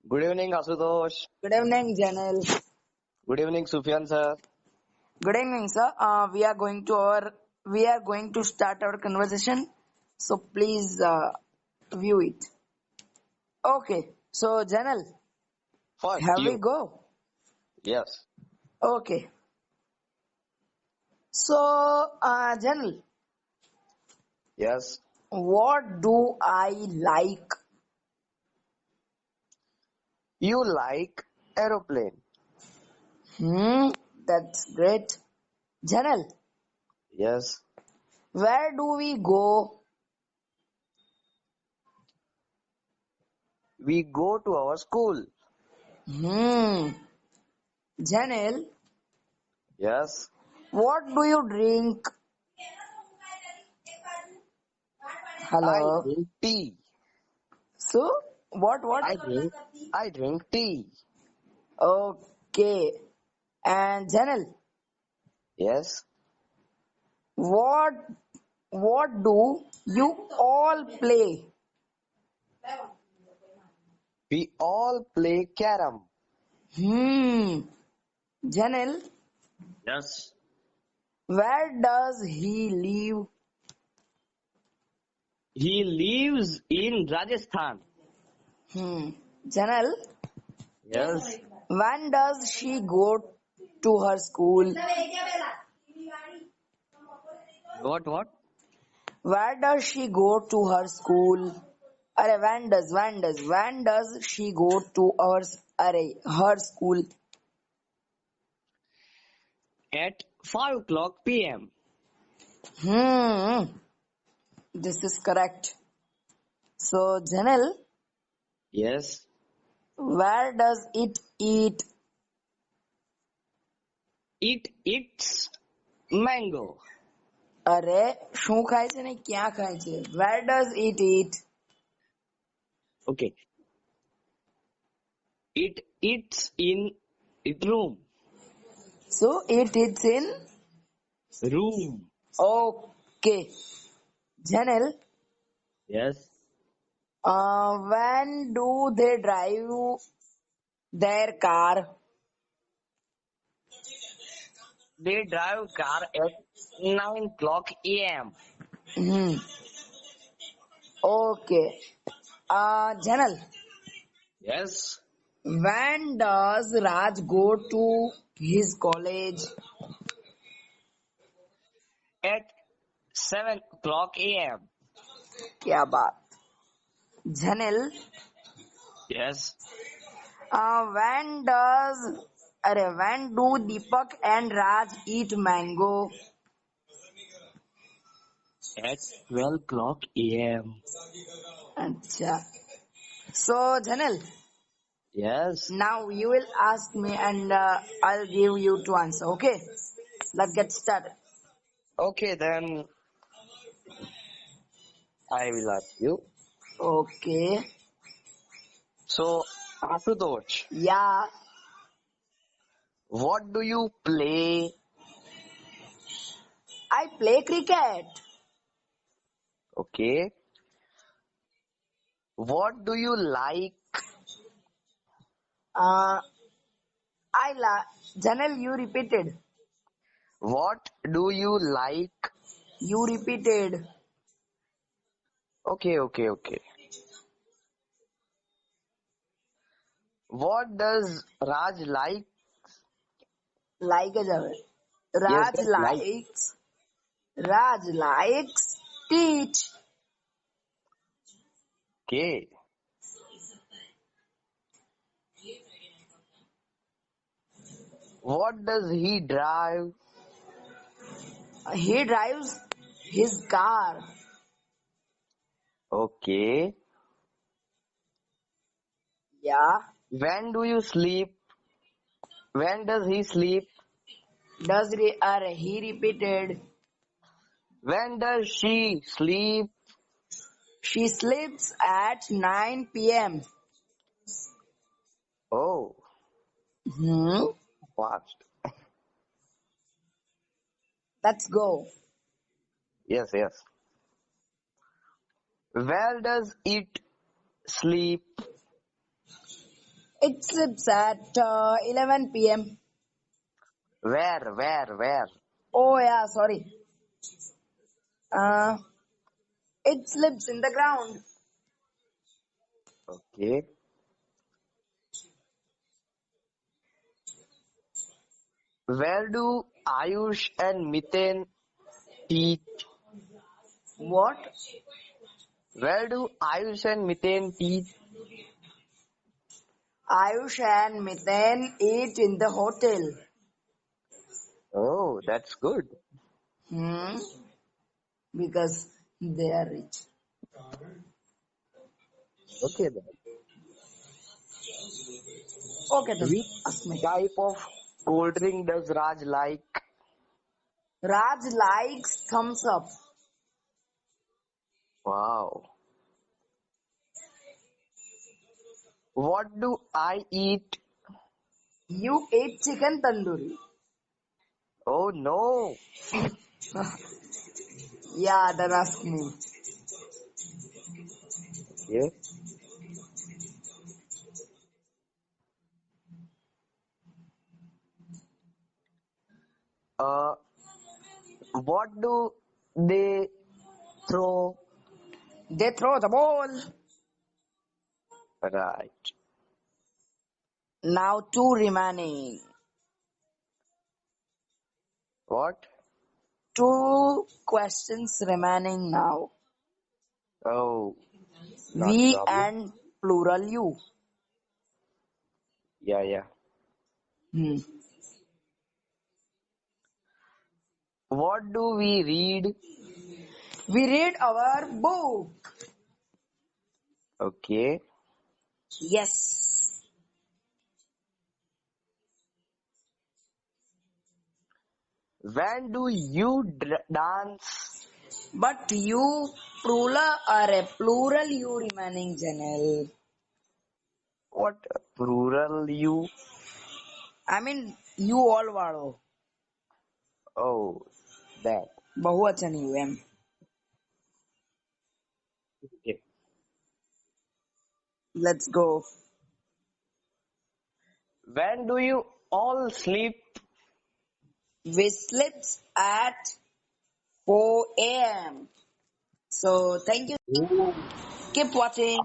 Good evening, Ashutosh. Good evening, Jenil. Good evening, Sufiyan sir. Good evening, sir. We are going to start our conversation. So please view it. Okay. So Jenil, First, have we you. go? Yes. Okay. So Jenil, Yes. what do I like? You like aeroplane. Hmm. That's great. Jenil, Yes. where do we go? We go to our school. Hmm. Jenil, Yes. what do you drink? I Hello. drink tea. So what? I drink. I drink tea. Okay. And Janel, Yes. what what do you all play? We all play carom. Hmm. Janel, Yes. where does he live? He lives in Rajasthan. Hmm. Janel, Yes. when does she go to her school? What? Where does she go to her school? Arey, when does she go to her school? At 5 o'clock p.m. Hmm. This is correct. So, Janel, Yes. where does it eat? It eats mango. અરે શું ખાય છે ને ક્યાં ખાય છે? Where does it eat? Okay. It eats in it room. So it eats in. Room. Okay. Janel, Yes. when do they drive their car? They drive car at 9 o'clock a.m. Hmm. Okay. Janel, Yes. when does Raj go to his college? At 7 o'clock a.m. क्या बात? Janel, Yes. when do Deepak and Raj eat mango? At 12 o'clock a.m. Acha. So Janel, Yes. now you will ask me and I'll give you to answer. Okay, let's get started. Okay, then I will ask you. Okay. So, Ashutosh, Yeah, what do you play? I play cricket. Okay. What do you like? Uh, Janel, you repeated. What do you like? You repeated. Okay. What does Raj like? Like a Javel. Yes, Raj yes, like. likes. Raj likes teach. Okay. What does he drive? He drives his car. Okay. Yeah. When do you sleep? When does he sleep? He repeated. When does she sleep? She sleeps at 9 p.m. Oh, Hmm. fast. Let's go. Yes. Where does it sleep? It sleeps at 11 p.m. Where? Oh yeah, sorry. Uh, it sleeps in the ground. Okay. Where do Ayush and Miten teach? What? Where do Ayush and Miten teach? Ayush and Miten eat in the hotel. Oh, that's good. Hmm. Because they are rich. Okay then. Okay then, Which ask me. type of cold drink does Raj like? Raj likes thumbs up. Wow. What do I eat? You ate chicken tandoori. Oh no. Yeah, then ask me. Okay. Uh, what do they throw? They throw the ball. Right. Now two remaining. What? Two questions remaining now. Oh, not a We problem. and plural you. Yeah. Hmm. What do we read? We read our book. Okay. Yes. When do you dance? But you plural are a plural you remaining Janelle. What? Plural you? I mean you all वालों. Oh, that. बहुवचन you am. Okay. Let's go. When do you all sleep? We slept at 4 a.m. So thank you. Oh. Keep watching.